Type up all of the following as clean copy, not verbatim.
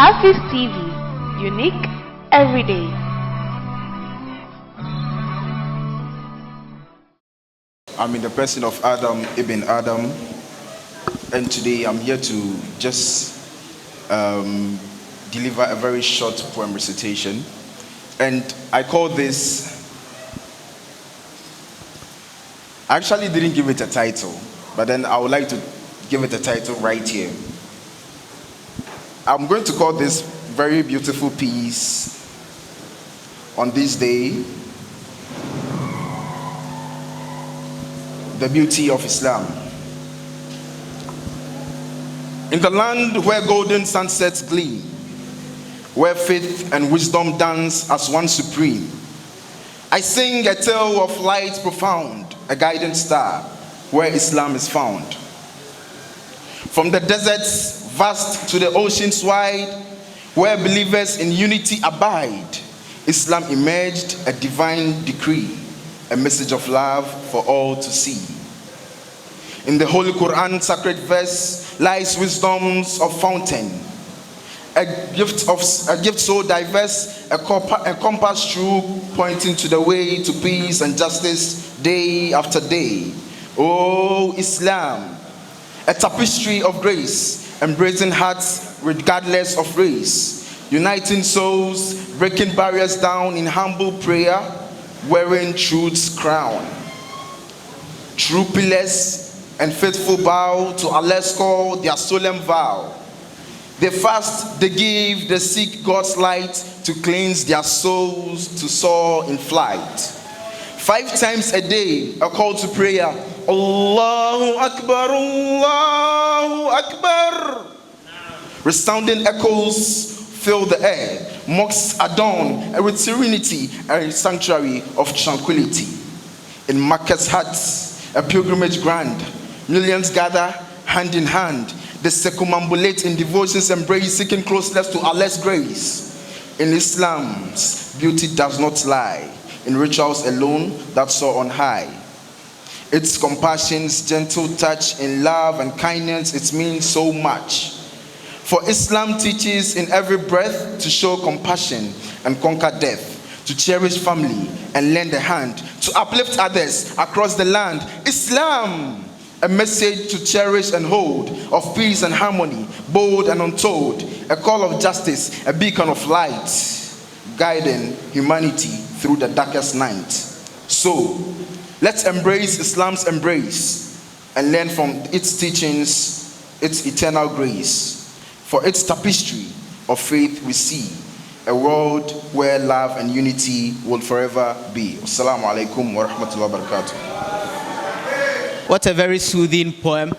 Hafiz TV, unique every day. I'm in the person of Adam ibn Adam, and today I'm here to just deliver a very short poem recitation. And I call this, I actually didn't give it a title, but then I would like to give it a title right here. I'm going to call this very beautiful piece on this day, The Beauty of Islam. In the land where golden sunsets gleam, where faith and wisdom dance as one supreme, I sing a tale of light profound, a guiding star where Islam is found. From the deserts vast to the oceans wide, where believers in unity abide, Islam emerged a divine decree, a message of love for all to see. In the Holy Quran sacred verse lies wisdom's of fountain, a gift so diverse, a compass true, pointing to the way to peace and justice day after day. Oh Islam, a tapestry of grace, embracing hearts regardless of race, uniting souls, breaking barriers down in humble prayer, wearing truth's crown. True pillars and faithful bow to Allah's call, their solemn vow. They fast, they give, they seek God's light to cleanse their souls, to soar in flight. 5 times a day, a call to prayer. Allahu Akbar, Allahu Akbar. Resounding echoes fill the air. Mosques adorn with serenity, a sanctuary of tranquility. In markets' huts, a pilgrimage grand. Millions gather hand in hand. They circumambulate in devotion's embrace, seeking closeness to Allah's grace. In Islam's beauty does not lie in rituals alone that soar on high. Its compassion's gentle touch in love and kindness, it means so much. For Islam teaches in every breath to show compassion and conquer death, to cherish family and lend a hand, to uplift others across the land. Islam, a message to cherish and hold, of peace and harmony, bold and untold, a call of justice, a beacon of light, guiding humanity through the darkest night. So, let's embrace Islam's embrace and learn from its teachings, its eternal grace. For its tapestry of faith we see a world where love and unity will forever be. Assalamu alaikum wa rahmatullahi wa barakatuh. What a very soothing poem.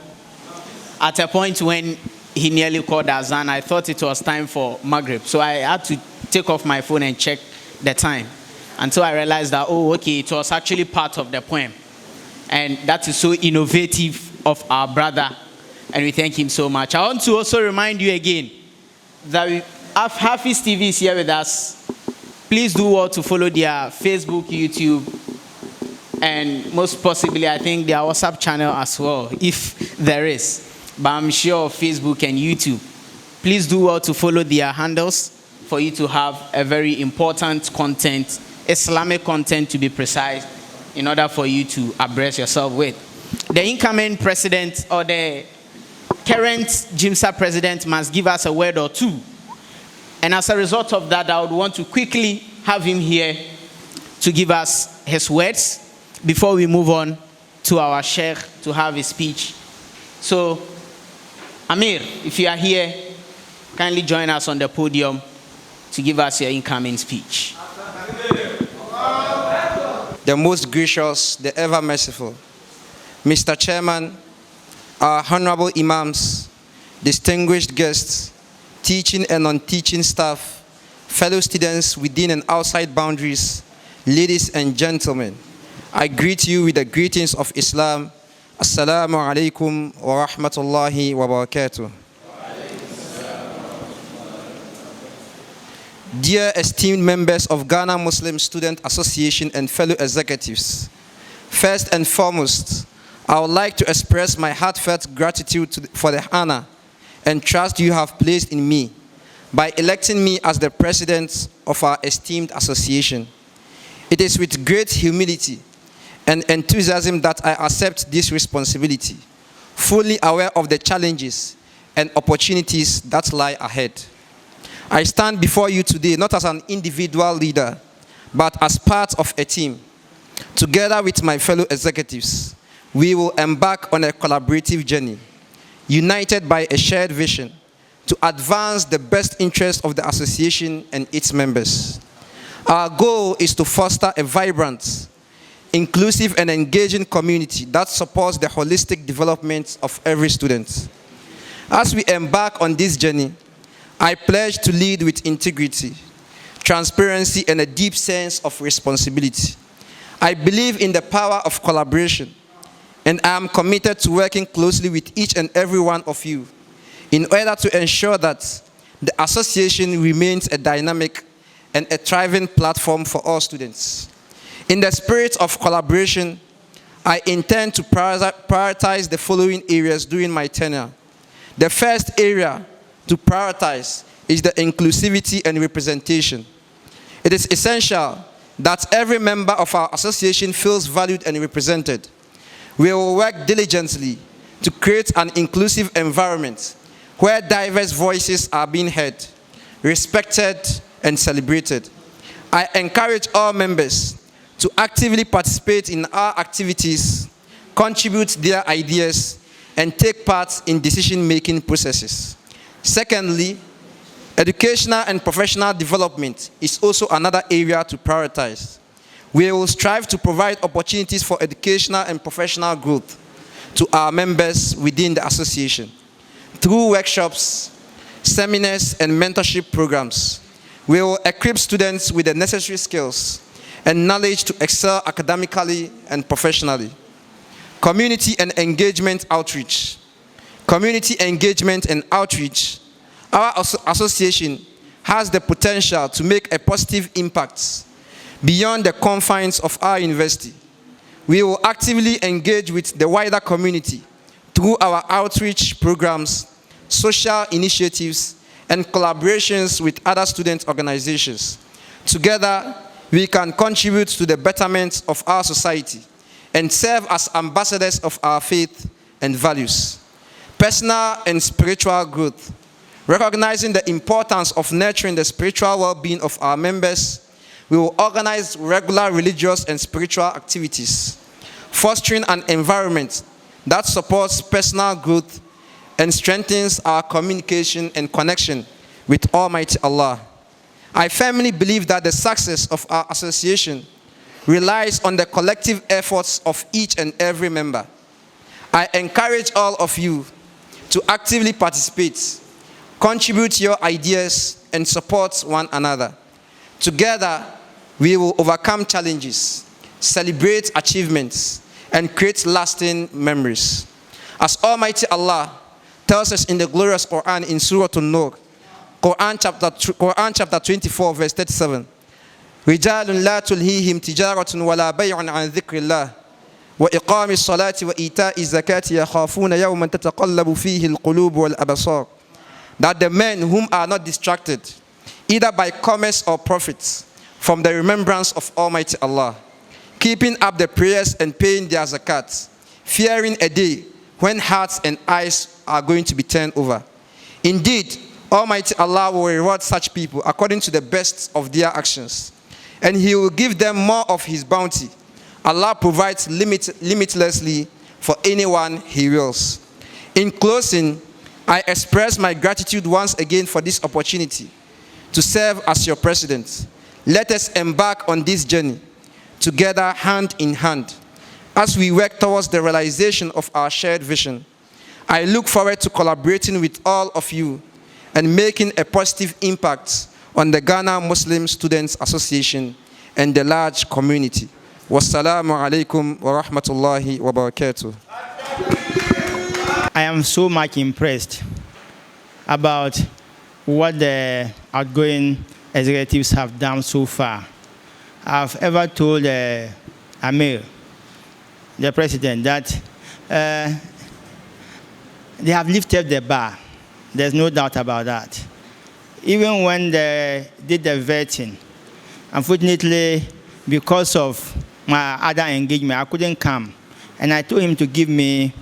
At a point when he nearly called Azan, I thought it was time for Maghrib. So I had to take off my phone and check the time, until I realized that, oh, okay, it was actually part of the poem. And that is so innovative of our brother. And we thank him so much. I want to also remind you again that Hafiz TV is here with us. Please do well to follow their Facebook, YouTube, and most possibly, I think, their WhatsApp channel as well, if there is. But I'm sure Facebook and YouTube. Please do well to follow their handles for you to have a very important content, Islamic content to be precise, in order for you to abreast yourself with. The incoming president or the current GMSA president must give us a word or two. And as a result of that, I would want to quickly have him here to give us his words before we move on to our Sheikh to have his speech. So, Amir, if you are here, kindly join us on the podium to give us your incoming speech. The most gracious, the ever merciful, Mr. Chairman, our honorable imams, distinguished guests, teaching and non-teaching staff, fellow students within and outside boundaries, ladies and gentlemen, I greet you with the greetings of Islam. Assalamu alaikum wa rahmatullahi wa barakatuh. Dear esteemed members of Ghana Muslim Student Association and fellow executives, first and foremost, I would like to express my heartfelt gratitude for the honor and trust you have placed in me by electing me as the president of our esteemed association. It is with great humility and enthusiasm that I accept this responsibility, fully aware of the challenges and opportunities that lie ahead. I stand before you today not as an individual leader, but as part of a team. Together with my fellow executives, we will embark on a collaborative journey, united by a shared vision to advance the best interests of the association and its members. Our goal is to foster a vibrant, inclusive and engaging community that supports the holistic development of every student. As we embark on this journey, I pledge to lead with integrity, transparency, and a deep sense of responsibility. I believe in the power of collaboration, and I am committed to working closely with each and every one of you in order to ensure that the association remains a dynamic and a thriving platform for all students. In the spirit of collaboration, I intend to prioritize the following areas during my tenure. The first area to prioritize is the inclusivity and representation. It is essential that every member of our association feels valued and represented. We will work diligently to create an inclusive environment where diverse voices are being heard, respected, and celebrated. I encourage all members to actively participate in our activities, contribute their ideas, and take part in decision-making processes. Secondly, educational and professional development is also another area to prioritize. We will strive to provide opportunities for educational and professional growth to our members within the association. Through workshops, seminars, and mentorship programs, we will equip students with the necessary skills and knowledge to excel academically and professionally. Community and engagement outreach. Community engagement and outreach. Our association has the potential to make a positive impact beyond the confines of our university. We will actively engage with the wider community through our outreach programs, social initiatives, and collaborations with other student organizations. Together, we can contribute to the betterment of our society and serve as ambassadors of our faith and values. Personal and spiritual growth. Recognizing the importance of nurturing the spiritual well-being of our members, we will organize regular religious and spiritual activities, fostering an environment that supports personal growth and strengthens our communication and connection with Almighty Allah. I firmly believe that the success of our association relies on the collective efforts of each and every member. I encourage all of you to actively participate, contribute your ideas, and support one another. Together, we will overcome challenges, celebrate achievements, and create lasting memories. As Almighty Allah tells us in the glorious Quran in Surah An-Nur, Quran chapter 24, verse 37, رِجَالٌ لَا تُلْهِيهِمْ تِجَارَةٌ وَلَا بَيْعٌ عَنْ ذِكْرِ اللَّهِ وَإِقَامِ الصَّلَاةِ وَإِيتَاءِ الزَّكَاةِ يَخَافُونَ يَوْمًا تَتَقَلَّبُ فِيهِ الْقُلُوبُ وَالْأَبْصَارُ. That the men whom are not distracted, either by commerce or profits, from the remembrance of Almighty Allah, keeping up the prayers and paying their zakat, fearing a day when hearts and eyes are going to be turned over. Indeed, Almighty Allah will reward such people according to the best of their actions, and He will give them more of His bounty. Allah provides limitlessly for anyone He wills. In closing, I express my gratitude once again for this opportunity to serve as your president. Let us embark on this journey together, hand in hand, as we work towards the realization of our shared vision. I look forward to collaborating with all of you and making a positive impact on the Ghana Muslim Students Association and the large community. Wassalamu alaikum wa rahmatullahi wa barakatuh. I am so much impressed about what the outgoing executives have done so far. I've ever told Amir, the president, that they have lifted the bar. There's no doubt about that. even when they did the vetting, unfortunately, because of my other engagement, I couldn't come. And I told him to give me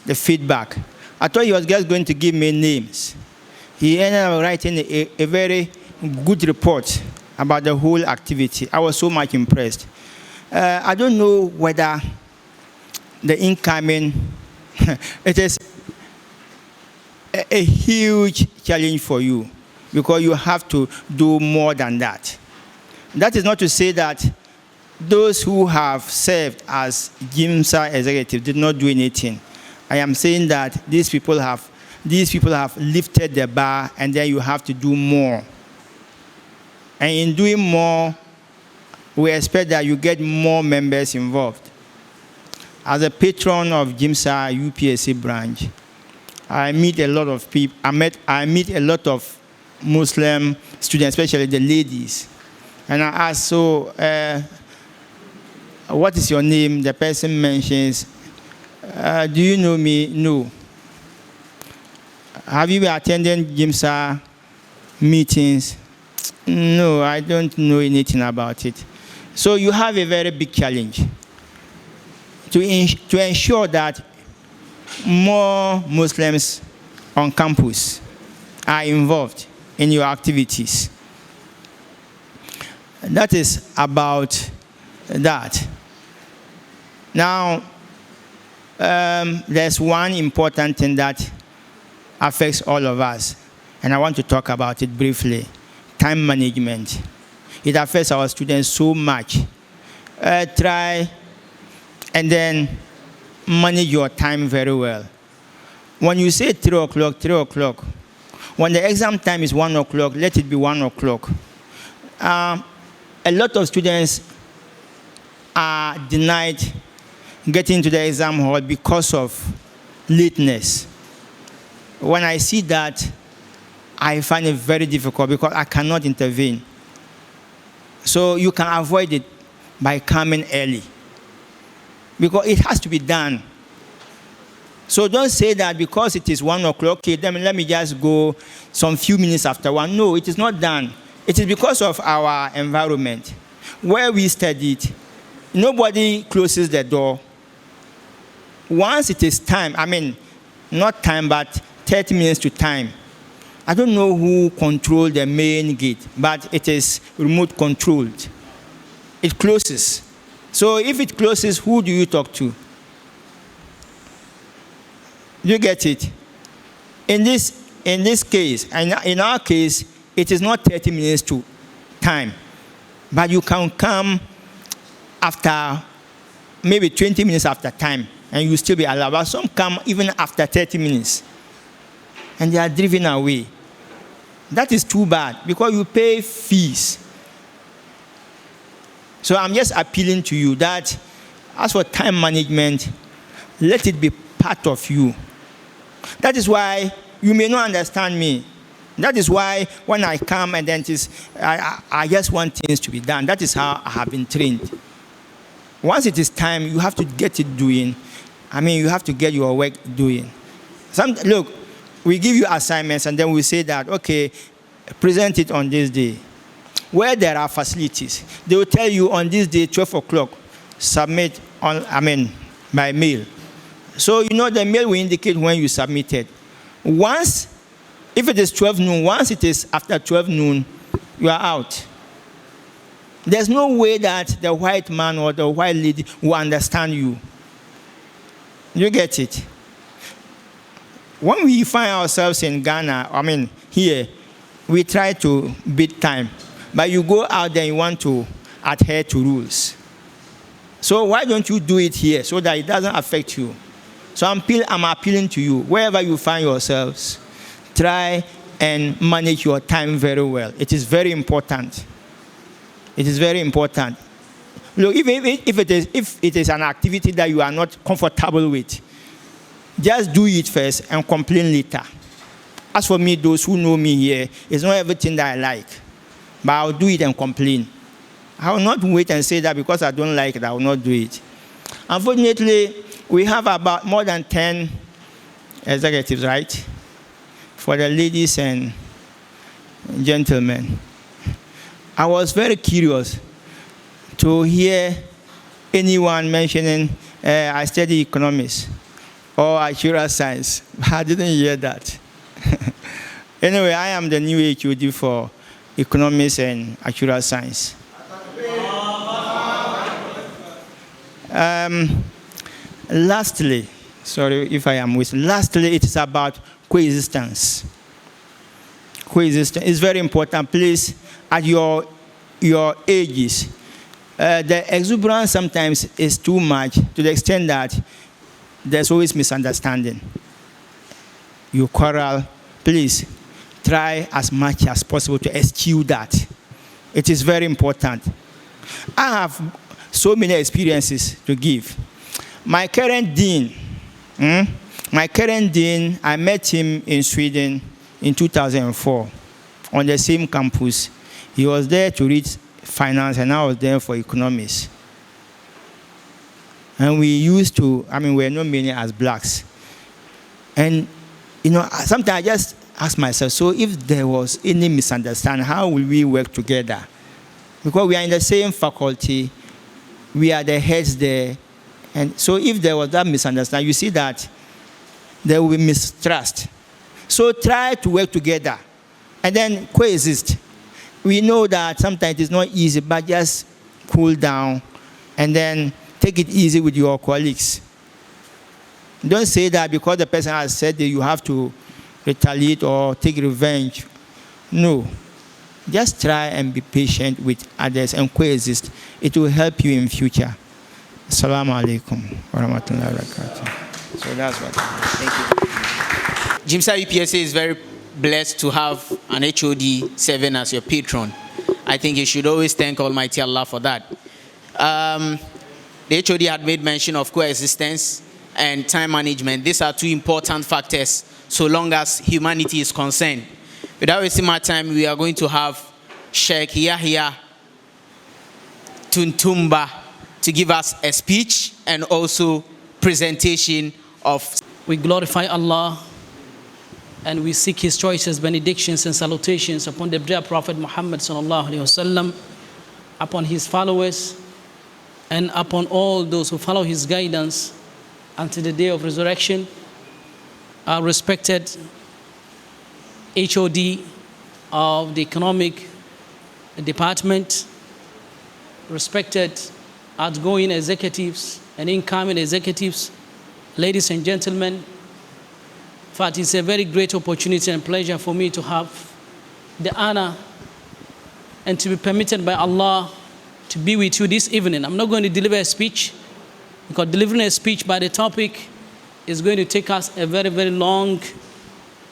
the feedback. I thought he was just going to give me names. He ended up writing a very good report about the whole activity. I was so much impressed. I don't know whether the incoming, it is a huge challenge for you because you have to do more than that. That is not to say that those who have served as GMSA executives did not do anything. I am saying that these people have lifted the bar, and then you have to do more. And in doing more, we expect that you get more members involved. As a patron of GMSA UPSA branch, I meet a lot of people. I meet a lot of Muslim students, especially the ladies. And I ask, so, what is your name? The person mentions, do you know me? No. Have you been attending GMSA meetings? No, I don't know anything about it. So you have a very big challenge to ensure that more Muslims on campus are involved in your activities. That is about that. Now, there's one important thing that affects all of us, and I want to talk about it briefly. Time management. It affects our students so much. Try and then manage your time very well. When you say 3 o'clock, 3 o'clock. When the exam time is 1 o'clock, let it be 1 o'clock. A lot of students are denied getting to the exam hall because of lateness. When I see that, I find it very difficult because I cannot intervene. So you can avoid it by coming early, because it has to be done. So don't say that because it is 1 o'clock, okay, then let me just go some few minutes after 1. No, it is not done. It is because of our environment. Where we studied, nobody closes the door. Once it is time, not time, but 30 minutes to time. I don't know who controls the main gate, but it is remote controlled. It closes. So if it closes, who do you talk to? You get it? In this case, and in our case, it is not 30 minutes to time, but you can come after maybe 20 minutes after time, and you still be allowed. But some come even after 30 minutes, and they are driven away. That is too bad because you pay fees. So I'm just appealing to you that as for time management, let it be part of you. That is why you may not understand me. That is why when I come and then I just want things to be done. That is how I have been trained. Once it is time, you have to get it doing. You have to get your work doing. Look, we give you assignments and then we say that, okay, present it on this day. Where there are facilities, they will tell you on this day, 12 o'clock, submit by mail. So, the mail will indicate when you submitted. Once, if it is 12 noon, once it is after 12 noon, you are out. There's no way that the white man or the white lady will understand you. You get it? When we find ourselves in Ghana, here, we try to beat time. But you go out there, you want to adhere to rules. So why don't you do it here so that it doesn't affect you? So I'm appealing to you. Wherever you find yourselves, try and manage your time very well. It is very important. It is very important. Look, if it is an activity that you are not comfortable with, just do it first and complain later. As for me, those who know me here, it's not everything that I like. But I'll do it and complain. I will not wait and say that because I don't like it, I will not do it. Unfortunately, we have about more than 10 executives, right? For the ladies and gentlemen, I was very curious to hear anyone mentioning I study economics or actuarial science. I didn't hear that. Anyway, I am the new HOD for economics and actuarial science. Lastly, sorry if I am wasting. Lastly, it is about coexistence. Coexistence is very important. Please, at your ages, the exuberance sometimes is too much to the extent that there's always misunderstanding. You quarrel. Please, try as much as possible to eschew that. It is very important. I have so many experiences to give. My current dean, I met him in Sweden in 2004 on the same campus. He was there to read finance and I was there for economics. And we used to, we're not many as blacks. And, sometimes I just ask myself, so if there was any misunderstanding, how will we work together? Because we are in the same faculty, we are the heads there. And so if there was that misunderstanding, you see that there will be mistrust. So try to work together and then coexist. We know that sometimes it's not easy, but just cool down and then take it easy with your colleagues. Don't say that because the person has said that you have to retaliate or take revenge. No. Just try and be patient with others and coexist. It will help you in future. Assalamu alaikum wa rahmatullahi wa barakatuh. So that's what. Thank you. GMSA UPSA is very blessed to have an HOD serving as your patron. I think you should always thank Almighty Allah for that. The HOD had made mention of coexistence and time management. These are two important factors so long as humanity is concerned. Without wasting my time, we are going to have Sheikh Yahya Tuntunba to give us a speech and also presentation of. We glorify Allah and we seek His choices, benedictions and salutations upon the dear Prophet Muhammad sallallahu alaihi wasallam, upon his followers, and upon all those who follow his guidance until the day of resurrection. Our respected HOD of the Economic Department, respected outgoing executives and incoming executives, ladies and gentlemen, in fact, it's a very great opportunity and pleasure for me to have the honor and to be permitted by Allah to be with you this evening. I'm not going to deliver a speech because delivering a speech by the topic is going to take us a very, very long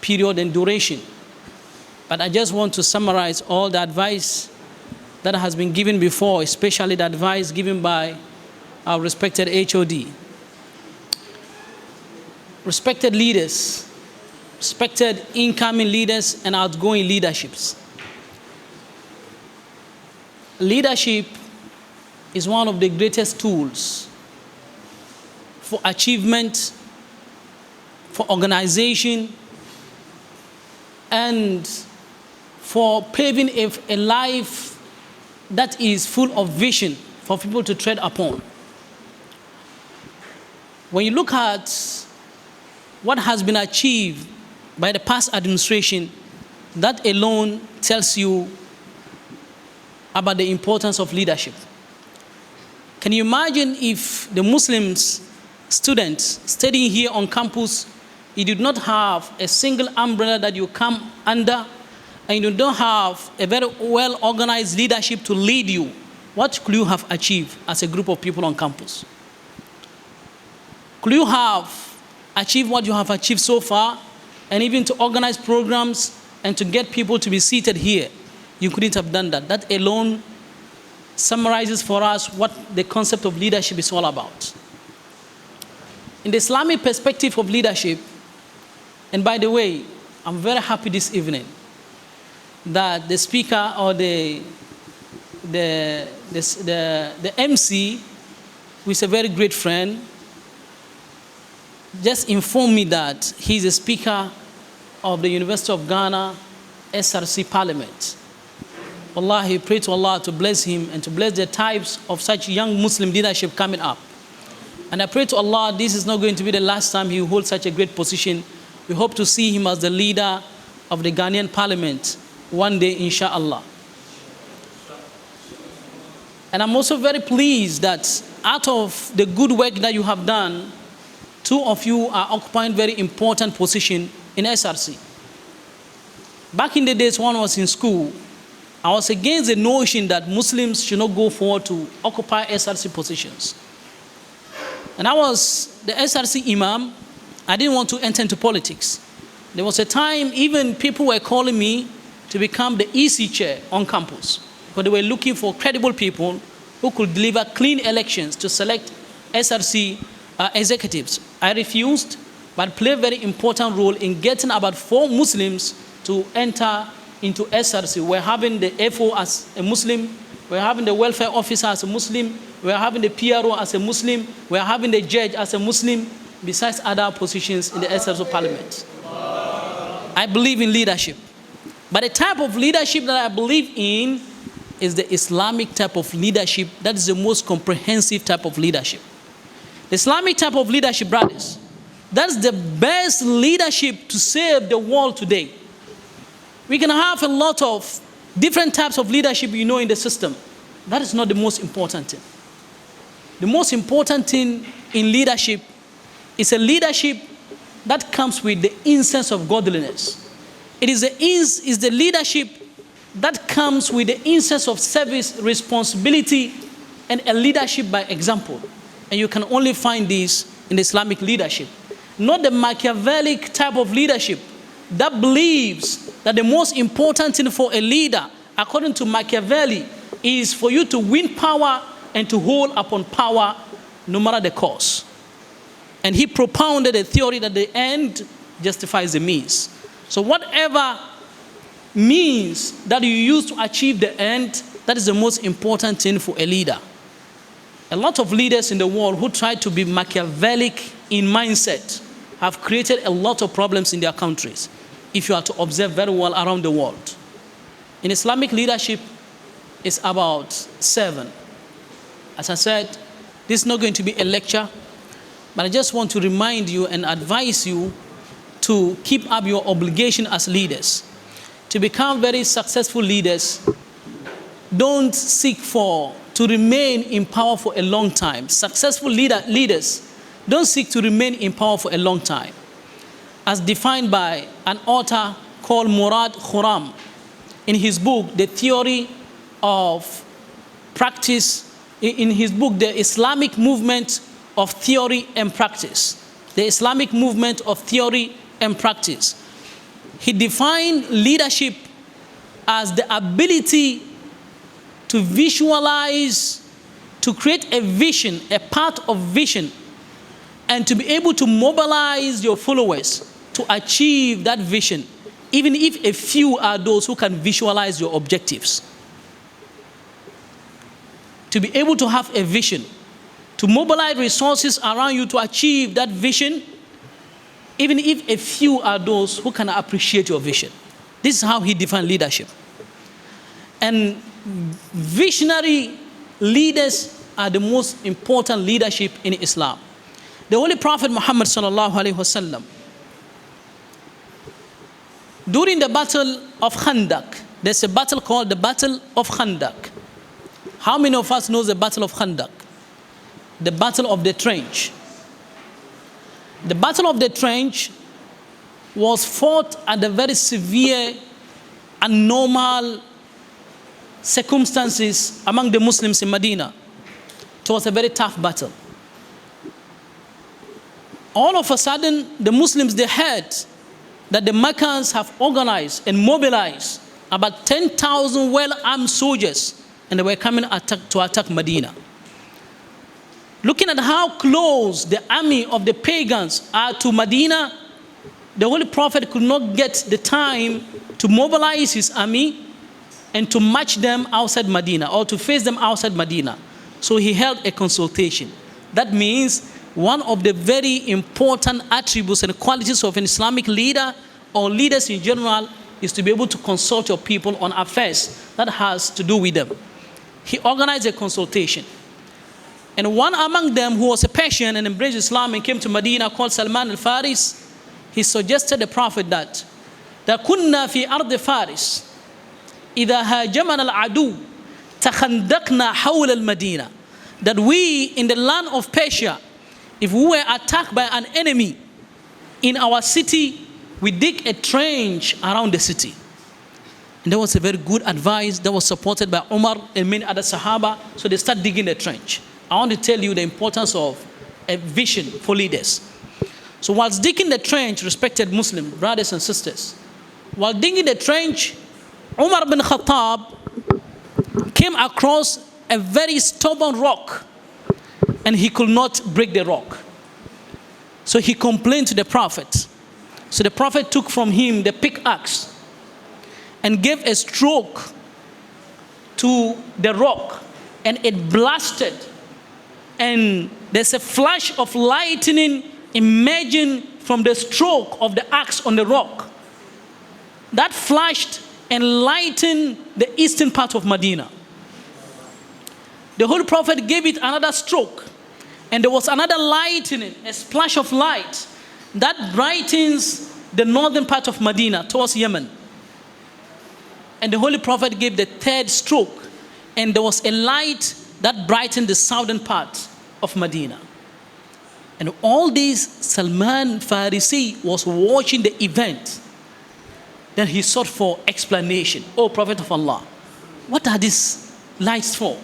period and duration. But I just want to summarize all the advice that has been given before, especially the advice given by our respected HOD. Respected leaders, respected incoming leaders and outgoing leaderships. Leadership is one of the greatest tools for achievement, for organization, and for paving a life that is full of vision for people to tread upon. When you look at what has been achieved by the past administration, that alone tells you about the importance of leadership. Can you imagine if the Muslims students studying here on campus, you did not have a single umbrella that you come under, and you don't have a very well-organized leadership to lead you? What could you have achieved as a group of people on campus? Could you have achieved what you have achieved so far, and even to organize programs and to get people to be seated here? You couldn't have done that. That alone summarizes for us what the concept of leadership is all about. In the Islamic perspective of leadership, and by the way, I'm very happy this evening that the speaker or the MC, who is a very great friend, just informed me that he's a speaker of the University of Ghana SRC Parliament. Wallahi, pray to Allah to bless him and to bless the types of such young Muslim leadership coming up. And I pray to Allah, this is not going to be the last time he holds such a great position. We hope to see him as the leader of the Ghanaian Parliament one day, inshallah. And I'm also very pleased that out of the good work that you have done, 2 of you are occupying very important position in SRC. Back in the days when I was in school, I was against the notion that Muslims should not go forward to occupy SRC positions. And I was the SRC imam. I didn't want to enter into politics. There was a time even people were calling me to become the EC chair on campus, because they were looking for credible people who could deliver clean elections to select SRC executives. I refused, but played a very important role in getting about 4 Muslims to enter into SRC. We're having the FO as a Muslim, we're having the welfare officer as a Muslim, we're having the PRO as a Muslim, we're having the judge as a Muslim, besides other positions in the SRC Parliament. I believe in leadership. But the type of leadership that I believe in is the Islamic type of leadership. That is the most comprehensive type of leadership. The Islamic type of leadership, brothers, that's the best leadership to save the world today. We can have a lot of different types of leadership, in the system. That is not the most important thing. The most important thing in leadership is a leadership that comes with the essence of godliness. It is the leadership that comes with the essence of service, responsibility, and a leadership by example. And you can only find this in Islamic leadership. Not the Machiavellic type of leadership that believes that the most important thing for a leader, according to Machiavelli, is for you to win power and to hold upon power no matter the cost. And he propounded a theory that the end justifies the means. So whatever means that you use to achieve the end, that is the most important thing for a leader. A lot of leaders in the world who try to be Machiavellic in mindset have created a lot of problems in their countries, if you are to observe very well around the world. In Islamic leadership, it's about 7. As I said, this is not going to be a lecture, but I just want to remind you and advise you to keep up your obligation as leaders. To become very successful leaders, don't seek to remain in power for a long time. Successful leaders don't seek to remain in power for a long time. As defined by an author called Murad Khurram in his book, The Theory of Practice, in his book, The Islamic Movement of Theory and Practice. The Islamic Movement of Theory and Practice. He defined leadership as the ability to visualize, to create a vision, a path of vision, and to be able to mobilize your followers to achieve that vision, even if a few are those who can visualize your objectives. To be able to have a vision, to mobilize resources around you to achieve that vision, even if a few are those who can appreciate your vision. This is how he defined leadership. And visionary leaders are the most important leadership in Islam. The Holy Prophet Muhammad sallallahu alaihi wasallam, during the Battle of Khandaq, there's a battle called the Battle of Khandaq. How many of us know the Battle of Khandaq? The Battle of the Trench. The Battle of the Trench was fought under very severe and normal circumstances among the Muslims in Medina. It was a very tough battle. All of a sudden, the Muslims, they heard that the Meccans have organized and mobilized about 10,000 well-armed soldiers, and they were coming to attack Medina. Looking at how close the army of the pagans are to Medina, the Holy Prophet could not get the time to mobilize his army and to match them outside Medina, or to face them outside Medina. So he held a consultation. That means one of the very important attributes and qualities of an Islamic leader or leaders in general is to be able to consult your people on affairs that has to do with them. He organized a consultation. And one among them, who was a Persian and embraced Islam and came to Medina, called Salman al-Faris, he suggested the Prophet that كُنَّا فِي أَرْضِ فَارِسِ إِذَا هَاجَمَنَا الْعَدُوُّ تَخَنْدَقْنَا حَوْلَ الْمَدِينَةِ, that we in the land of Persia, if we were attacked by an enemy in our city, we dig a trench around the city. And that was a very good advice that was supported by Umar and many other Sahaba. So they start digging the trench. I want to tell you the importance of a vision for leaders. So whilst digging the trench, respected Muslim brothers and sisters, while digging the trench, Umar bin Khattab came across a very stubborn rock, and he could not break the rock. So he complained to the Prophet. So the Prophet took from him the pickaxe and gave a stroke to the rock, and it blasted. And there's a flash of lightning emerging from the stroke of the axe on the rock. That flashed and lightened the eastern part of Medina. The Holy Prophet gave it another stroke, and there was another lightning, a splash of light that brightens the northern part of Medina towards Yemen. And the Holy Prophet gave the third stroke, and there was a light that brightened the southern part of Medina. And all this, Salman Farisi was watching the event. Then he sought for explanation. Oh, Prophet of Allah, what are these lights for?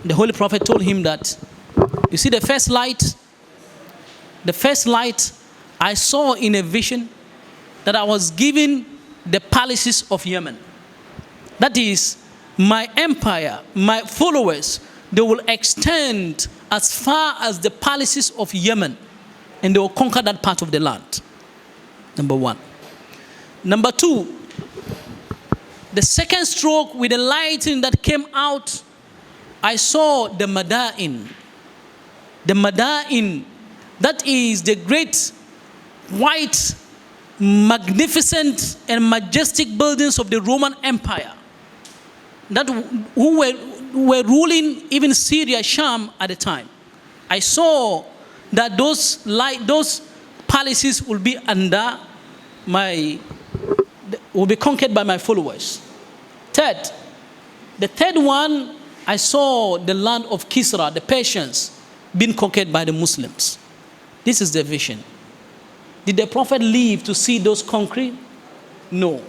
The Holy Prophet told him that, you see the first light I saw in a vision, that I was given the palaces of Yemen. That is, my empire, my followers, they will extend as far as the palaces of Yemen, and they will conquer that part of the land. Number one. Number two, the second stroke with the lightning that came out, I saw the Madain. The Madain, that is the great white, magnificent and majestic buildings of the Roman Empire that who were ruling even Syria, Sham at the time. I saw that those palaces will be will be conquered by my followers. The third one, I saw the land of Kisra, the Persians, being conquered by the Muslims. This is the vision. Did the Prophet live to see those conquering? No.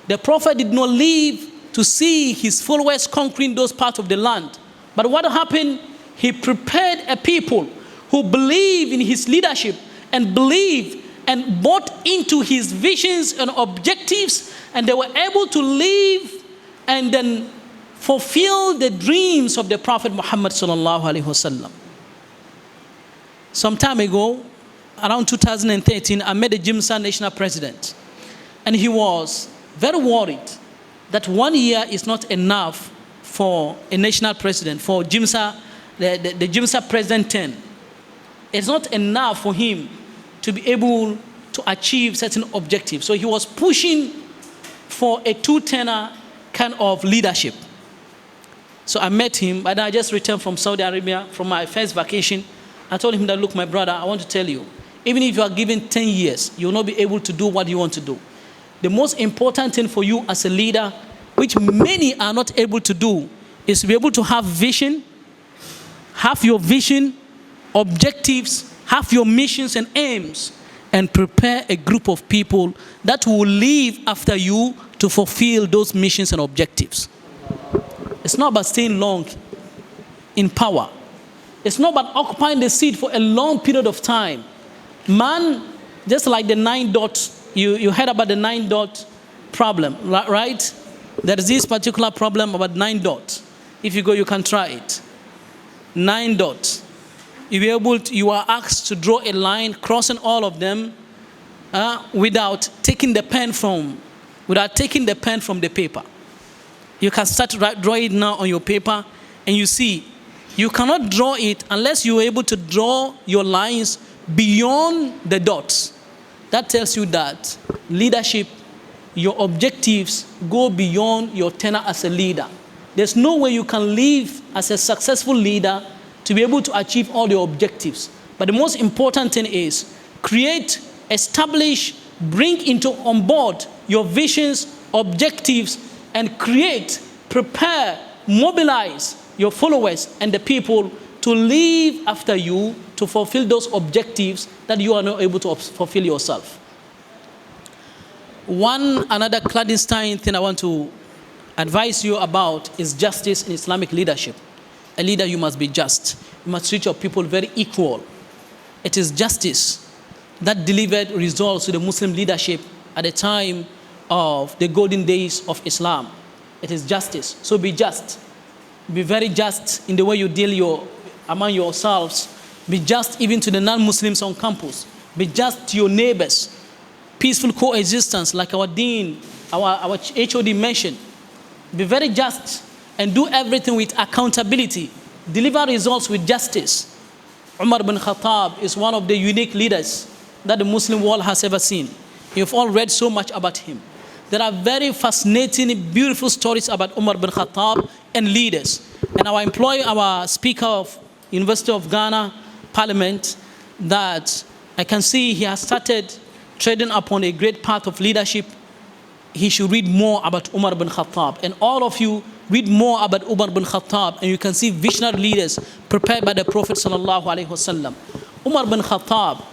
The Prophet did not live to see his followers conquering those parts of the land. But what happened? He prepared a people who believed in his leadership and believed and bought into his visions and objectives, and they were able to live and then fulfill the dreams of the Prophet Muhammad sallallahu alaihi wasallam. Some time ago, around 2013, I met the GMSA national president, and he was very worried that 1 year is not enough for a national president, for GMSA, the GMSA president 10. It's not enough for him to be able to achieve certain objectives. So he was pushing for a two-tenor kind of leadership. So I met him, and I just returned from Saudi Arabia from my first vacation. I told him that, look, my brother, I want to tell you, even if you are given 10 years, you will not be able to do what you want to do. The most important thing for you as a leader, which many are not able to do, is to be able to have vision, have your vision, objectives, have your missions and aims, and prepare a group of people that will live after you to fulfill those missions and objectives. It's not about staying long in power. It's not about occupying the seat for a long period of time. Man, just like the 9 dots, you heard about the 9 dot problem, right? There is this particular problem about 9 dots. If you go, you can try it. 9 dots. You are asked to draw a line crossing all of them without taking the pen from the paper. You can start drawing it now on your paper, and you see, you cannot draw it unless you are able to draw your lines beyond the dots. That tells you that leadership your objectives go beyond your tenure as a leader. There's no way you can live as a successful leader to be able to achieve all your objectives. But the most important thing is create, establish, bring on board your visions, objectives, and create, prepare, mobilize your followers and the people to live after you to fulfill those objectives that you are not able to fulfill yourself. Another clandestine thing I want to advise you about is justice in Islamic leadership. A leader, you must be just. You must treat your people very equal. It is justice that delivered results to the Muslim leadership at the time of the golden days of Islam. It is justice. So be just. Be very just in the way you deal among yourselves. Be just even to the non-Muslims on campus. Be just to your neighbors. Peaceful coexistence, like our Dean, our HOD mentioned. Be very just and do everything with accountability. Deliver results with justice. Umar bin Khattab is one of the unique leaders that the Muslim world has ever seen. You've all read so much about him. There are very fascinating, beautiful stories about Umar bin Khattab and leaders. And I employ our Speaker of University of Ghana Parliament that I can see he has started treading upon a great path of leadership. He should read more about Umar bin Khattab. And all of you read more about Umar bin Khattab, and you can see visionary leaders prepared by the Prophet sallallahu alaihi wasallam. Umar bin Khattab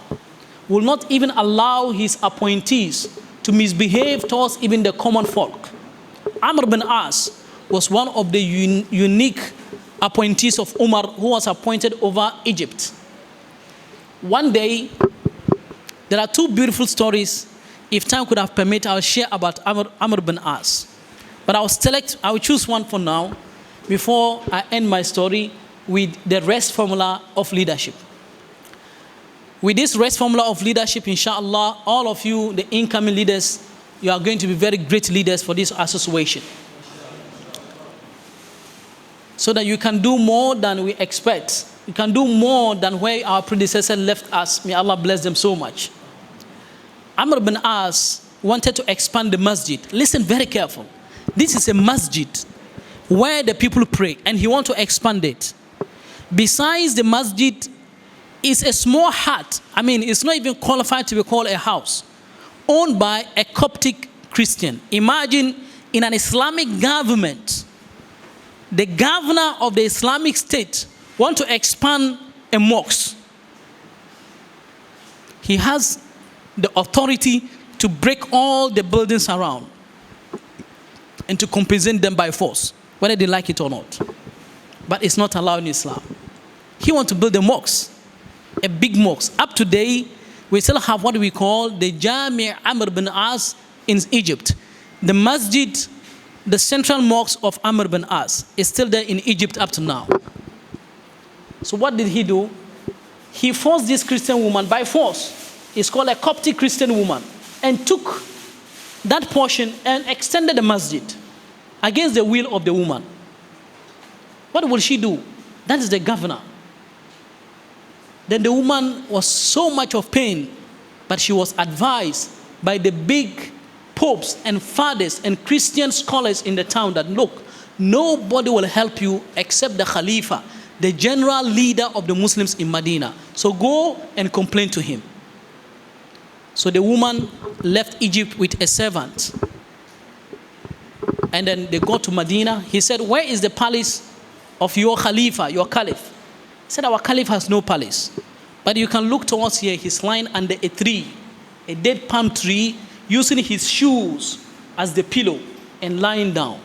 will not even allow his appointees to misbehave towards even the common folk. Amr bin As was one of the unique appointees of Umar who was appointed over Egypt. One day, there are two beautiful stories. If time could have permitted, I'll share about Amr bin As. But I will choose one for now before I end my story with the rest formula of leadership. With this rest formula of leadership, inshallah, all of you, the incoming leaders, you are going to be very great leaders for this association. So that you can do more than we expect. You can do more than where our predecessor left us. May Allah bless them so much. Amr bin As wanted to expand the masjid. Listen very careful. This is a masjid where the people pray, and he wants to expand it. Besides the masjid, it's a small hut. I mean, it's not even qualified to be called a house, owned by a Coptic Christian. Imagine in an Islamic government, the governor of the Islamic State wants to expand a mosque. He has the authority to break all the buildings around and to compensate them by force, whether they like it or not. But it's not allowed in Islam. He wants to build a mosque, a big mosque. Up to date, we still have what we call the Jami' Amr bin As in Egypt. The masjid, the central mosque of Amr bin As, is still there in Egypt up to now. So what did he do? He forced this Christian woman by force. It's called a Coptic Christian woman, and took that portion and extended the masjid against the will of the woman. What will she do? That is the governor. Then the woman was so much of pain, but she was advised by the big popes and fathers and Christian scholars in the town that, look, nobody will help you except the Khalifa, the general leader of the Muslims in Medina. So go and complain to him. So the woman left Egypt with a servant. And then they go to Medina. He said, where is the palace of your Khalifa, your Caliph? He said, our Caliph has no palace. But you can look towards here. He's lying under a tree, a dead palm tree, using his shoes as the pillow and lying down.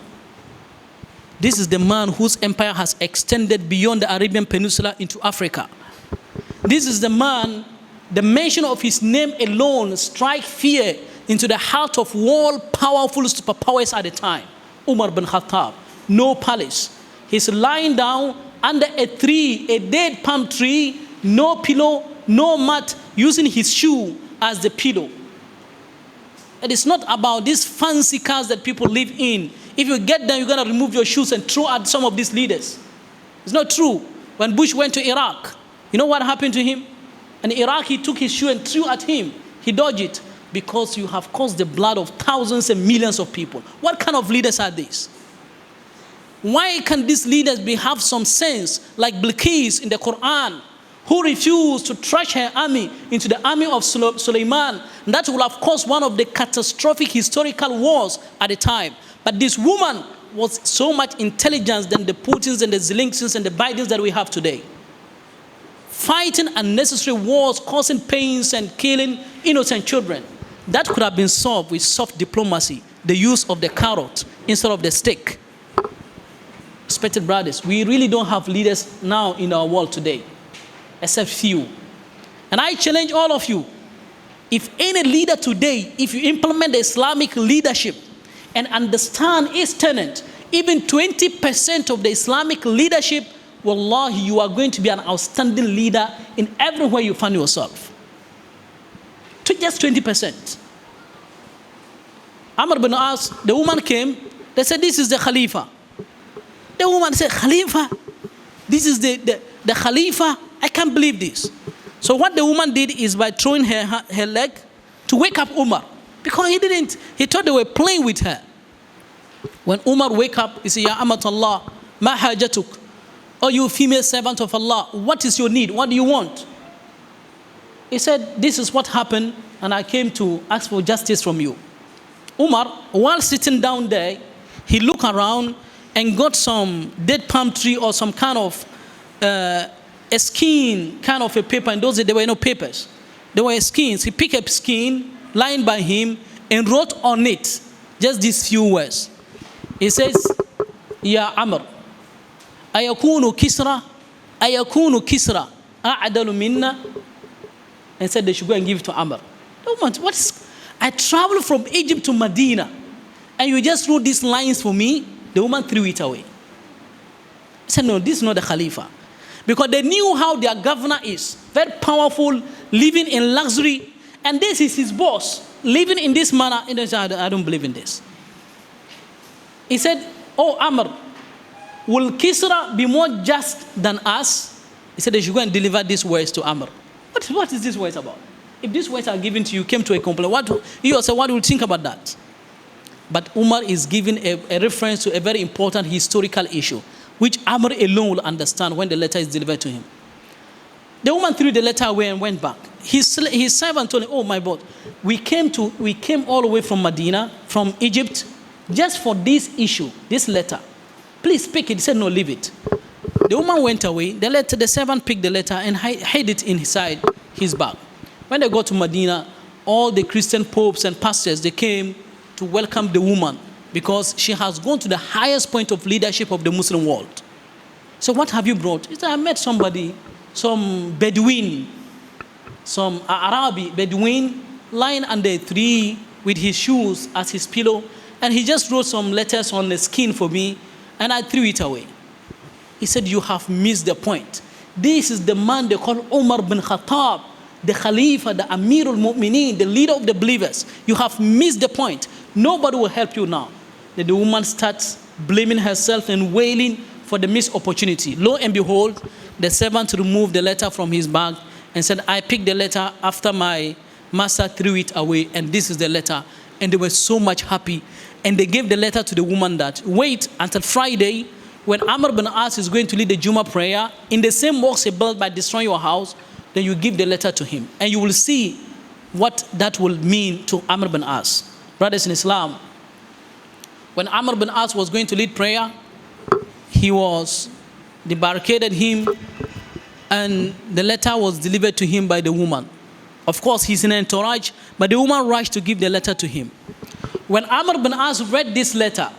This is the man whose empire has extended beyond the Arabian Peninsula into Africa. This is the man, the mention of his name alone strike fear into the heart of all powerful superpowers at the time. Umar bin Khattab, no palace. He's lying down under a tree, a dead palm tree, no pillow, no mat, using his shoe as the pillow. It is not about these fancy cars that people live in. If you get them, you're going to remove your shoes and throw at some of these leaders. It's not true. When Bush went to Iraq, you know what happened to him? An Iraqi took his shoe and threw at him. He dodged it because you have caused the blood of thousands and millions of people. What kind of leaders are these? Why can these leaders have some sense, like Bilqis in the Quran, who refused to trash her army into the army of Suleiman? That would have caused one of the catastrophic historical wars at the time. But this woman was so much intelligent than the Putins and the Zelenskys and the Bidens that we have today. Fighting unnecessary wars, causing pains and killing innocent children. That could have been solved with soft diplomacy, the use of the carrot instead of the stick. Respected brothers, we really don't have leaders now in our world today, except few. And I challenge all of you, if any leader today, if you implement the Islamic leadership and understand its tenet, even 20% of the Islamic leadership, wallahi, you are going to be an outstanding leader in everywhere you find yourself. To just 20%. Amr bin As, the woman came, they said, this is the Khalifa. The woman said, Khalifa? This is the Khalifa? I can't believe this. So what the woman did is by throwing her leg to wake up Umar. Because he thought they were playing with her. When Umar wake up, he said, Ya Amatullah, ma hajatuk. Oh, you female servant of Allah, what is your need? What do you want? He said, this is what happened, and I came to ask for justice from you. Umar, while sitting down there, he looked around and got some dead palm tree or some kind of a skin, kind of a paper. In those days, there were no papers. There were skins. He picked up skin lying by him and wrote on it just these few words. He says, Ya Amr, ayakunu Kisra, a'adalu minna, and said they should go and give it to Amr. I traveled from Egypt to Medina, and you just wrote these lines for me. The woman threw it away. He said, no, this is not the Khalifa. Because they knew how their governor is. Very powerful, living in luxury. And this is his boss, living in this manner. And they said, I don't believe in this. He said, oh, Amr, will Kisra be more just than us? He said they should go and deliver these words to Amr. What is this words about? If these words are given to you, came to a complaint, what do you think about that? But Umar is giving a reference to a very important historical issue, which Amr alone will understand when the letter is delivered to him. The woman threw the letter away and went back. His servant told him, oh my God, we came all the way from Medina, from Egypt, just for this issue, this letter. Please pick it. He said, no, leave it. The woman went away. The servant picked the letter and hid it inside his bag. When they got to Medina, all the Christian popes and pastors, they came to welcome the woman because she has gone to the highest point of leadership of the Muslim world. So what have you brought? He said, I met somebody, some Bedouin, some Arabi Bedouin, lying under a tree with his shoes as his pillow, and he just wrote some letters on the skin for me, and I threw it away. He said, you have missed the point. This is the man they call Umar bin Khattab, the Khalifa, the Amir al-Mu'mineen, the leader of the believers. You have missed the point. Nobody will help you now. Then the woman starts blaming herself and wailing for the missed opportunity. Lo and behold, the servant removed the letter from his bag and said, I picked the letter after my master threw it away, and this is the letter. And they were so much happy. And they gave the letter to the woman that, wait until Friday, when Amr bin As is going to lead the Juma prayer, in the same mosque he built by destroying your house, then you give the letter to him. And you will see what that will mean to Amr bin As. Brothers in Islam, when Amr bin As was going to lead prayer, they barricaded him, and the letter was delivered to him by the woman. Of course, he's in an entourage, but the woman rushed to give the letter to him. When Amr bin As read this letter,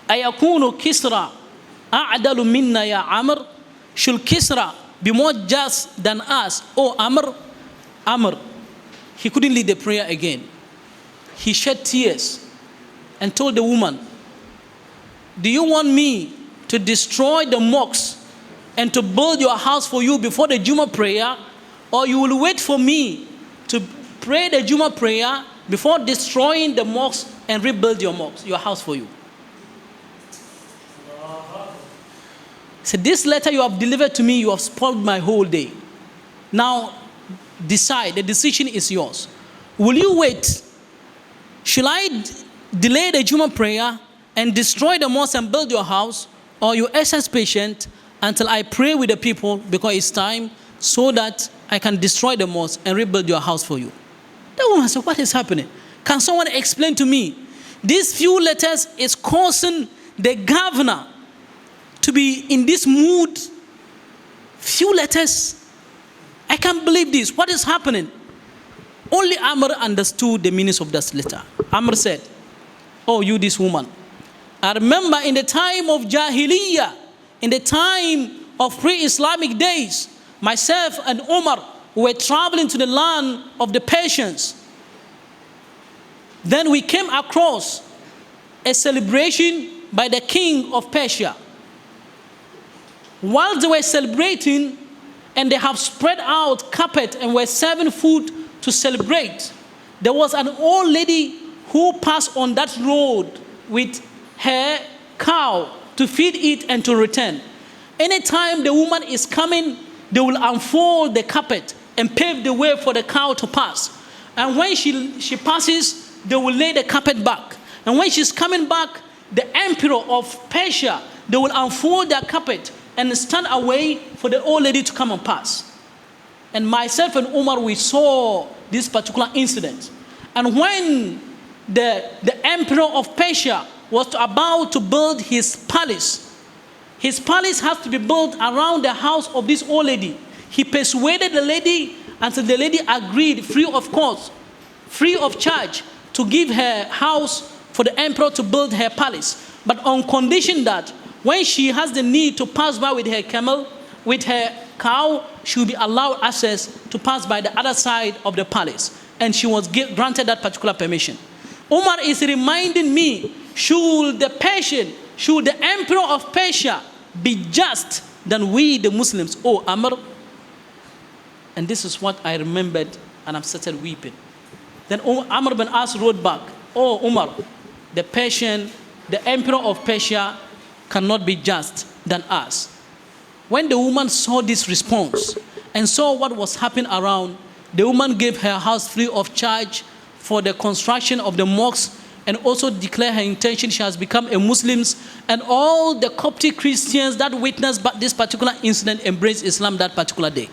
Ayakunu Kisra a'adalu minna ya Amr, should Kisra be more just than us? Oh, Amr, he couldn't lead the prayer again. He shed tears and told the woman, do you want me to destroy the mosques and to build your house for you before the Juma prayer, or you will wait for me to pray the Juma prayer before destroying the mosque and rebuild your house for you? So this letter you have delivered to me, you have spoiled my whole day. Now decide, the decision is yours. Will you wait Should I delay the Juma prayer and destroy the mosque and build your house, or you exercise patience until I pray with the people because it's time, so that I can destroy the mosque and rebuild your house for you? The woman said, what is happening? Can someone explain to me? These few letters is causing the governor to be in this mood. Few letters. I can't believe this. What is happening? Only Amr understood the meaning of that letter. Amr said, oh, you this woman, I remember in the time of Jahiliyyah, in the time of pre-Islamic days, myself and Umar were traveling to the land of the Persians. Then we came across a celebration by the king of Persia. While they were celebrating, and they have spread out carpet and were serving food to celebrate, there was an old lady who passed on that road with her cow to feed it and to return. Anytime the woman is coming, they will unfold the carpet and pave the way for the cow to pass. And when she passes, they will lay the carpet back. And when she's coming back, the emperor of Persia, they will unfold their carpet and stand away for the old lady to come and pass. And myself and Umar, we saw this particular incident. And when the emperor of Persia was about to build his palace has to be built around the house of this old lady. He persuaded the lady until the lady agreed, free of cost, free of charge, to give her house for the emperor to build her palace. But on condition that when she has the need to pass by with her camel, with her cow, she will be allowed access to pass by the other side of the palace. And she was granted that particular permission. Umar is reminding me, should the emperor of Persia be just than we the Muslims? Oh, Amr. And this is what I remembered, and I started weeping. Then Amr bin As wrote back, oh Umar, the emperor of Persia cannot be just than us. When the woman saw this response and saw what was happening around, the woman gave her house free of charge for the construction of the mosque, and also declared her intention she has become a Muslim. And all the Coptic Christians that witnessed this particular incident embraced Islam that particular day.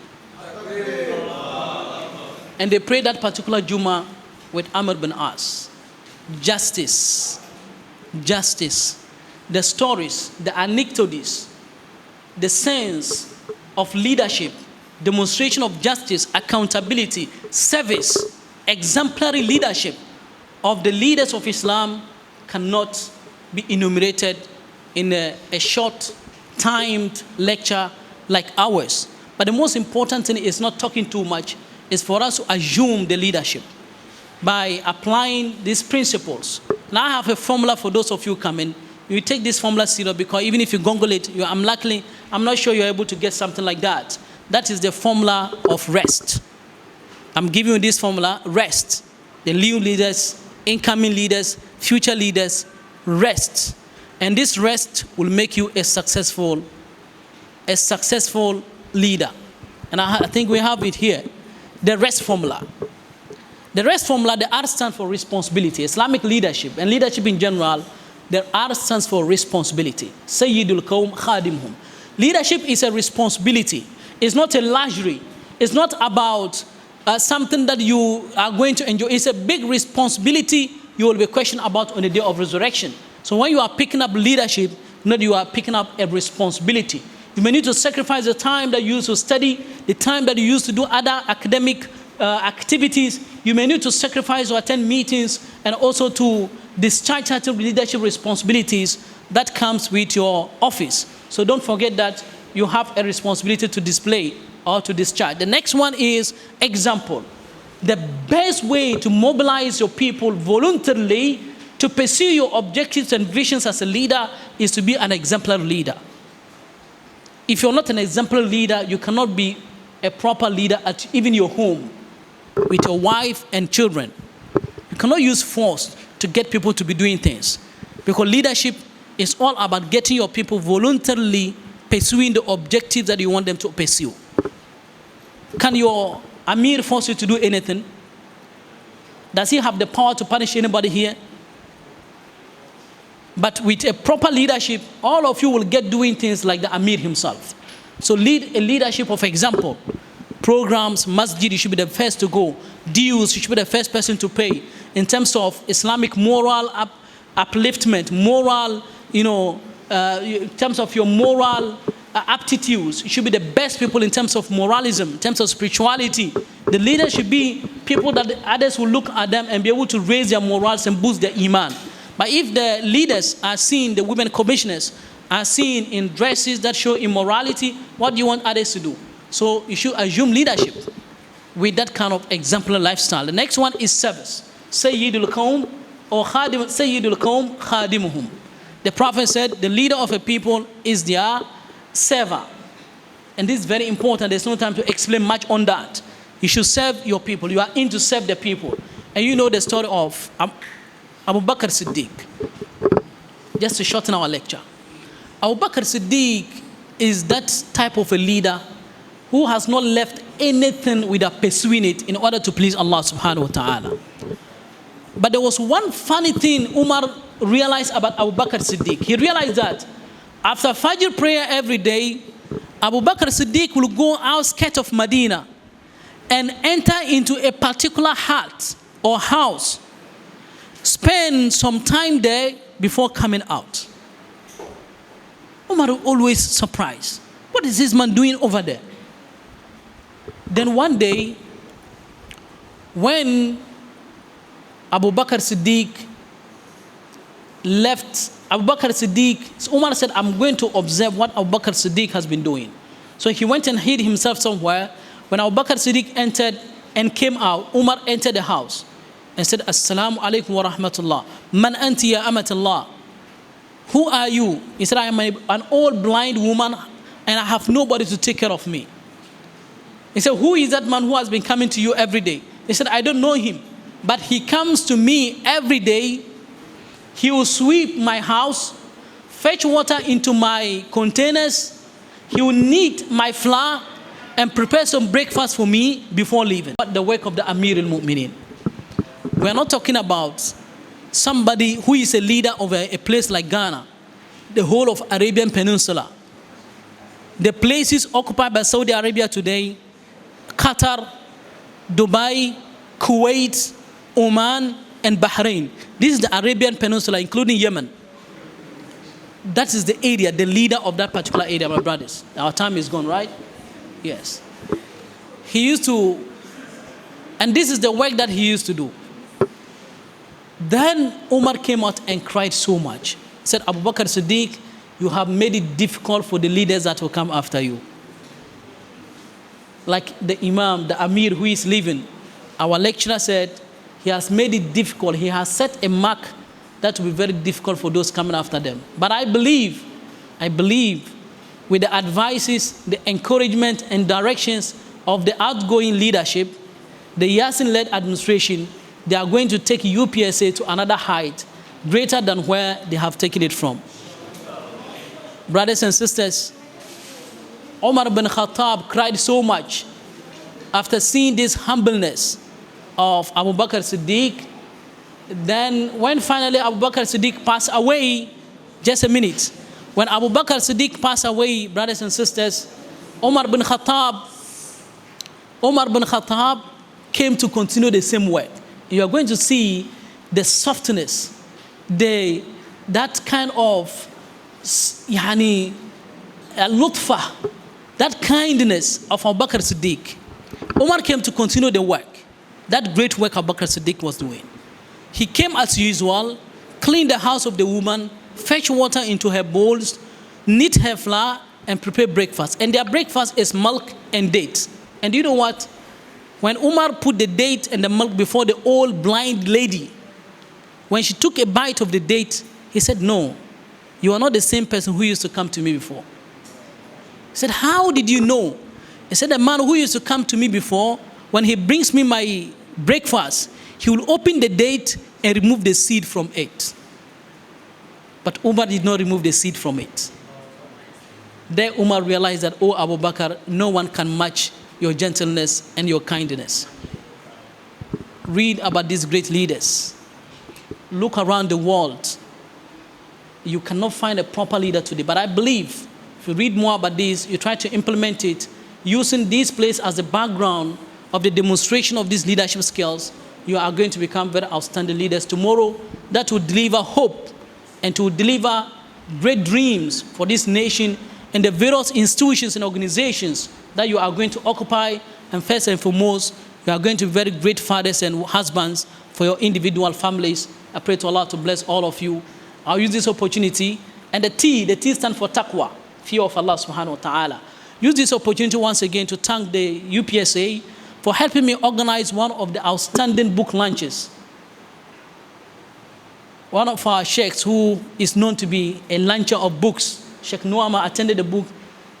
And they prayed that particular Jummah with Amr bin As. Justice. The stories, the anecdotes, the sense of leadership, demonstration of justice, accountability, service, exemplary leadership of the leaders of Islam cannot be enumerated in a short timed lecture like ours. But the most important thing is not talking too much, is for us to assume the leadership by applying these principles. Now I have a formula for those of you coming. You take this formula serious, because even if you Google it, I'm not sure you're able to get something like that. That is the formula of rest. I'm giving you this formula, rest. The new leaders, incoming leaders, future leaders, rest. And this rest will make you a successful leader. And I think we have it here. The rest formula. The rest formula, the R stands for responsibility. Islamic leadership and leadership in general, the R stands for responsibility. Sayyidul Qawm Khadimhum. Leadership is a responsibility. It's not a luxury. It's not about something that you are going to enjoy. It's a big responsibility you will be questioned about on the day of resurrection. So when you are picking up leadership, you are picking up a responsibility. You may need to sacrifice the time that you used to study, the time that you used to do other academic activities. You may need to sacrifice to attend meetings and also to discharge certain leadership responsibilities that comes with your office. So don't forget that you have a responsibility to display or to discharge. The next one is example. The best way to mobilize your people voluntarily to pursue your objectives and visions as a leader is to be an exemplary leader. If you're not an exemplary leader, you cannot be a proper leader at even your home with your wife and children. You cannot use force to get people to be doing things, because leadership is all about getting your people voluntarily pursuing the objectives that you want them to pursue. Can your Amir force you to do anything? Does he have the power to punish anybody here? But with a proper leadership, all of you will get doing things like the Amir himself. So lead a leadership of example. Programs, masjid, you should be the first to go. Dues, you should be the first person to pay. In terms of Islamic moral upliftment, moral, in terms of your moral aptitudes, you should be the best people in terms of moralism, in terms of spirituality. The leaders should be people that the others will look at them and be able to raise their morals and boost their iman. But if the leaders are seen, the women commissioners are seen in dresses that show immorality, what do you want others to do? So you should assume leadership with that kind of exemplary lifestyle. The next one is service. Sayyidul Qawm or Sayyidul Qawm khadimuhum. The Prophet said the leader of a people is their server. And this is very important. There's no time to explain much on that. You should serve your people. You are in to serve the people. And you know the story of Abu Bakr Siddiq. Just to shorten our lecture. Abu Bakr Siddiq is that type of a leader who has not left anything without pursuing it in order to please Allah subhanahu wa ta'ala. But there was one funny thing Umar realized about Abu Bakr Siddiq. He realized that after Fajr prayer every day, Abu Bakr Siddiq will go outskirts of Medina and enter into a particular hut or house, spend some time there before coming out. Umar was always surprised. What is this man doing over there? Then one day, when Abu Bakr Siddiq left, Umar said, I'm going to observe what Abu Bakr Siddiq has been doing. So he went and hid himself somewhere. When Abu Bakr Siddiq entered and came out, Umar entered the house and said, Assalamu alaikum wa rahmatullah. Man anti ya amatullah. Who are you? He said, I am an old blind woman and I have nobody to take care of me. He said, who is that man who has been coming to you every day? He said, I don't know him, but he comes to me every day. He will sweep my house, fetch water into my containers. He will knead my flour and prepare some breakfast for me before leaving. But the work of the Amir al-Mu'minin. We are not talking about somebody who is a leader of a place like Ghana, the whole of Arabian Peninsula. The places occupied by Saudi Arabia today, Qatar, Dubai, Kuwait, Oman, and Bahrain. This is the Arabian Peninsula, including Yemen. That is the area, the leader of that particular area, my brothers. Our time is gone, right? Yes. He used to, and this is the work that he used to do. Then Umar came out and cried so much. He said, Abu Bakr Siddiq, you have made it difficult for the leaders that will come after you. Like the Imam, the Amir who is leaving, our lecturer said, he has made it difficult. He has set a mark that will be very difficult for those coming after them. But I believe with the advices, the encouragement and directions of the outgoing leadership, the Yasin-led administration, they are going to take UPSA to another height, greater than where they have taken it from. Brothers and sisters, Umar bin Khattab cried so much after seeing this humbleness of Abu Bakr Siddiq. Then when finally Abu Bakr Siddiq passed away, just a minute, when Abu Bakr Siddiq passed away, brothers and sisters, Umar bin Khattab came to continue the same work. You are going to see the softness, that kind of lutfa, that kindness of Abu Bakr Siddiq. Umar came to continue the work, that great work Abu Bakr Siddiq was doing. He came as usual, cleaned the house of the woman, fetch water into her bowls, knead her flour, and prepare breakfast. And their breakfast is milk and dates. And you know what? When Umar put the date and the milk before the old blind lady, when she took a bite of the date, he said, no, you are not the same person who used to come to me before. He said, how did you know? He said, the man who used to come to me before, when he brings me my breakfast, he will open the date and remove the seed from it. But Umar did not remove the seed from it. There Umar realized that, oh Abu Bakr, no one can match your gentleness and your kindness. read about these great leaders. Look around the world. You cannot find a proper leader today. But I believe if you read more about this, you try to implement it, using this place as the background of the demonstration of these leadership skills, you are going to become very outstanding leaders tomorrow that will deliver hope and to deliver great dreams for this nation and the various institutions and organizations that you are going to occupy. And first and foremost, you are going to be very great fathers and husbands for your individual families. I pray to Allah to bless all of you. I'll use this opportunity. And the T stands for taqwa, fear of Allah subhanahu wa ta'ala. Use this opportunity once again to thank the UPSA for helping me organize one of the outstanding book launches. One of our sheikhs who is known to be a launcher of books, Sheikh Nuama, attended the book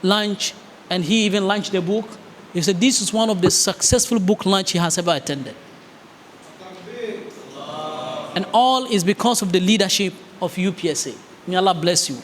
launch and he even launched the book. He said this is one of the successful book launch he has ever attended. And all is because of the leadership of UPSA. May Allah bless you.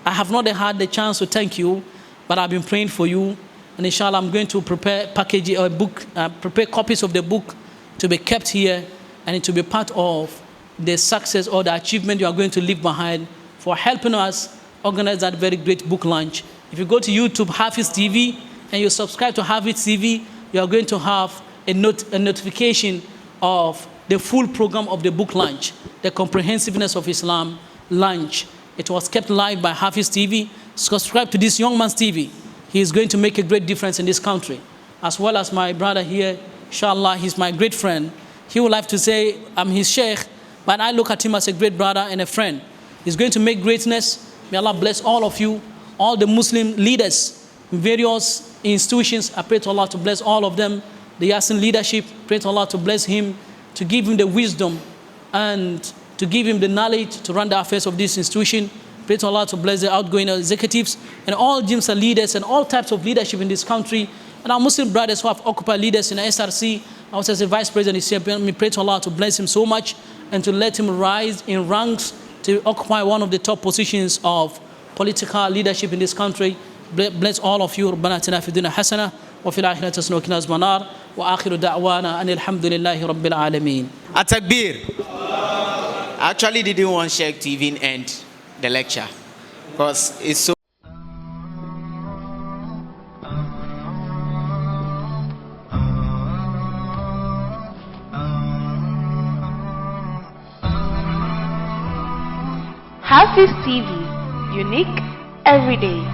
I have not had the chance to thank you, but I've been praying for you. And inshallah, I'm going to prepare prepare copies of the book to be kept here and to be part of the success or the achievement you are going to leave behind for helping us organize that very great book launch. If you go to YouTube, Hafiz TV, and you subscribe to Hafiz TV, you are going to have a notification of the full program of the book launch, the Comprehensiveness of Islam launch. It was kept live by Hafiz TV. Subscribe to this young man's TV. He is going to make a great difference in this country. As well as my brother here, inshallah, he's my great friend. He would like to say, I'm his sheikh, but I look at him as a great brother and a friend. He's going to make greatness. May Allah bless all of you, all the Muslim leaders, various institutions. I pray to Allah to bless all of them. The Yasin leadership, pray to Allah to bless him, to give him the wisdom and to give him the knowledge to run the affairs of this institution. Pray to Allah to bless the outgoing executives and all GMSA leaders and all types of leadership in this country. And our Muslim brothers who have occupied leaders in the SRC, I was as a vice president, we pray to Allah to bless him so much and to let him rise in ranks to occupy one of the top positions of political leadership in this country. Bless all of you. ربنا اتنا في الدنيا حسنة وفي الآخرة حسنة وقنا عذاب النار وآخر دعوانا أن الحمد لله رب العالمين. Atakbir. I actually didn't want Sheikh to even end the lecture because it's so. Hafiz TV, unique every day.